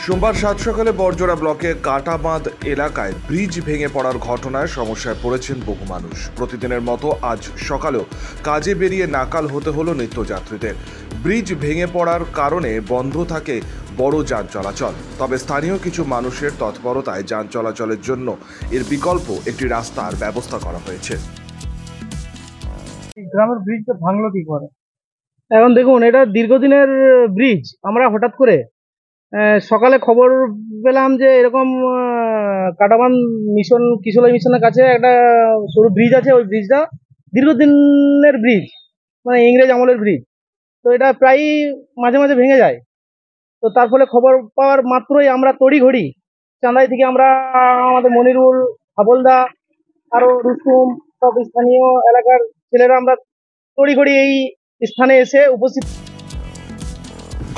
সোমবার সাত সকালে বড়জোড়া ব্লকের কাটাবাঁধ এলাকায় ব্রিজ ভেঙে পড়ার ঘটনায় সমস্যায় পড়েছেন বহু মানুষ। প্রতিদিনের মতো আজ সকালেও কাজে বেরিয়ে নাকাল হতে হলো নিত্যযাত্রীদের। ব্রিজ ভেঙে পড়ার কারণে বন্ধ থাকে বড় যান চলাচল। তবে স্থানীয় কিছু মানুষের তৎপরতায় যান চলাচলের জন্য এর বিকল্প একটি রাস্তার ব্যবস্থা করা হয়েছে। গ্রামের ব্রিজটা ভাঙলো কি করে? এখন দেখুন, এটা দীর্ঘদিনের ব্রিজ। আমরা হঠাৎ করে সকালে খবর পেলাম যে এরকম কাটাবাঁধ মিশন কিশোরী মিশনের কাছে একটা সরু ব্রিজ আছে। ওই ব্রিজটা দীর্ঘদিনের ব্রিজ, মানে ইংরেজ আমলের ব্রিজ। তো এটা প্রায়ই মাঝে মাঝে ভেঙে যায়। তো তার ফলে খবর পাওয়ার মাত্রই আমরা তড়িঘড়ি চাঁদাই থেকে আমরা আমাদের মনিরুল, হাবলদা, আরো রুস্তুম, সব স্থানীয় এলাকার ছেলেরা আমরা তড়িঘড়ি এই স্থানে এসে উপস্থিত।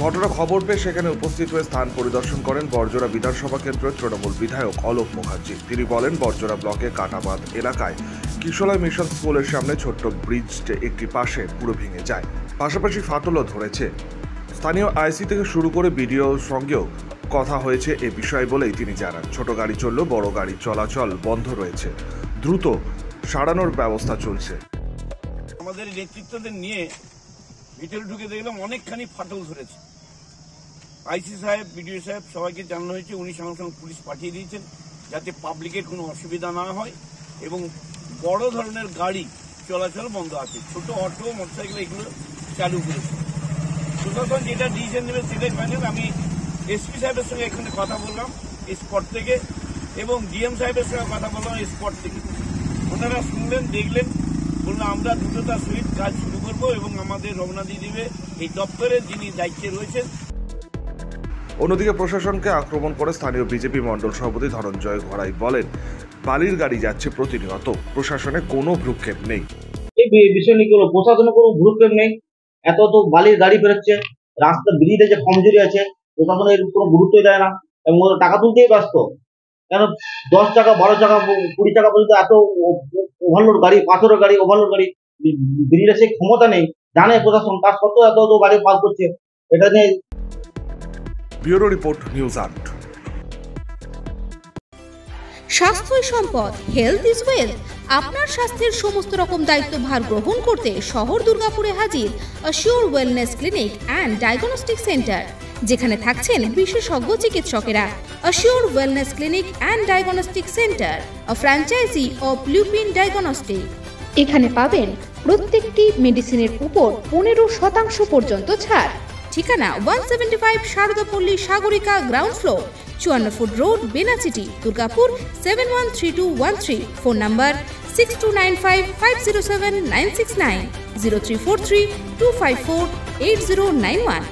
ঘটনা খবর পেয়ে সেখানে উপস্থিত হয়ে স্থান পরিদর্শন করেন বড়জোড়া বিধানসভা কেন্দ্রের তৃণমূল বিধায়ক অলোক মুখার্জি। তিনি বলেন, বড়জোড়া ব্লকে কাটাবাঁধ এলাকায় কিশোরী মিশন স্কুলের সামনে ছোট্ট ব্রিজটি একটি পাশে পুরো ভেঙে যায়, পাশাপাশি ফাটলও ধরেছে। স্থানীয় আইসি থেকে শুরু করে বিডিওর সঙ্গেও কথা হয়েছে এ বিষয়ে বলেই তিনি জানান, ছোট গাড়ি চললেও বড় গাড়ি চলাচল বন্ধ রয়েছে, দ্রুত সারানোর ব্যবস্থা চলছে। আমাদের নেতৃত্বদের নিয়ে ভিতরে ঢুকে দেখলাম অনেকখানি ফাটল ধরেছে। আইসি সাহেব, বিডিও সাহেব সবাইকে জানানো হয়েছে, উনি সঙ্গে সঙ্গে পুলিশ পাঠিয়ে দিয়েছেন যাতে পাবলিকের কোনো অসুবিধা না হয় এবং বড় ধরনের গাড়ি চলাচল বন্ধ আছে। ছোট অটো, মোটরসাইকেল এগুলো চালু করেছে। প্রশাসন যেটা ডিসিশন নেবে সেটাই ফাইনাল। আমি এসপি সাহেবের সঙ্গে এখানে কথা বললাম স্পট থেকে এবং ডিএম সাহেবের সঙ্গে কথা বললাম স্পট থেকে। ওনারা শুনলেন, দেখলেন, বললাম আমরা দ্রুততার সহিত কাজ শুরু করব এবং আমাদের রমনাদি দেবে এই দপ্তরের যিনি দায়িত্বে রয়েছেন। অন্যদিকে প্রশাসনকে আক্রমণ করে স্থানীয় বিজেপি মণ্ডল সভাপতি ধনঞ্জয় ঘরাই বলেন, বালির গাড়ি যাচ্ছে প্রতিনিয়ত, প্রশাসনে কোনো ভ্রুক্ষেপ নেই। এই বিষয় নিয়ে কোনো প্রশাসনে কোনো ভ্রুক্ষেপ নেই। এত তো বালির গাড়ি বেরোচ্ছে, রাস্তা ব্রিজে যে কমজোরি আছে প্রশাসন এর কোনো গুরুত্বই দেয় না এবং ওরা টাকা তুলতেই ব্যস্ত। কেন 10 টাকা, 12 টাকা, 20 টাকা পর্যন্ত এত ওভারলোড গাড়ি, পাথরের গাড়ি, ওভারলোড গাড়ি, ব্রিজে সেই ক্ষমতা নেই, জানে প্রশাসন, তার সত্ত্বেও এত গাড়ি পাস করছে। এটা নিয়ে ব্যুরো রিপোর্ট, নিউজ 8। স্বাস্থ্যই সম্পদ, হেলথ ইজ ওয়েলথ। আপনার স্বাস্থ্যের সমস্ত রকম দায়িত্বভার গ্রহণ করতে শহর দুর্গাপুরে হাজির assure wellness clinic and diagnostic centre, যেখানে থাকছেন বিশেষজ্ঞ চিকিৎসকেরা। Assure wellness clinic and diagnostic centre, a franchise of Lupin diagnostic. এখানে পাবেন প্রত্যেকটি মেডিসিনের উপর 15% পর্যন্ত ছাড়। ঠিকানা 175 Saradapalli Sagarika, ground floor, 54 foot road, Benachity, Durgapur 713213। Phone number 6295507969, 034325480991।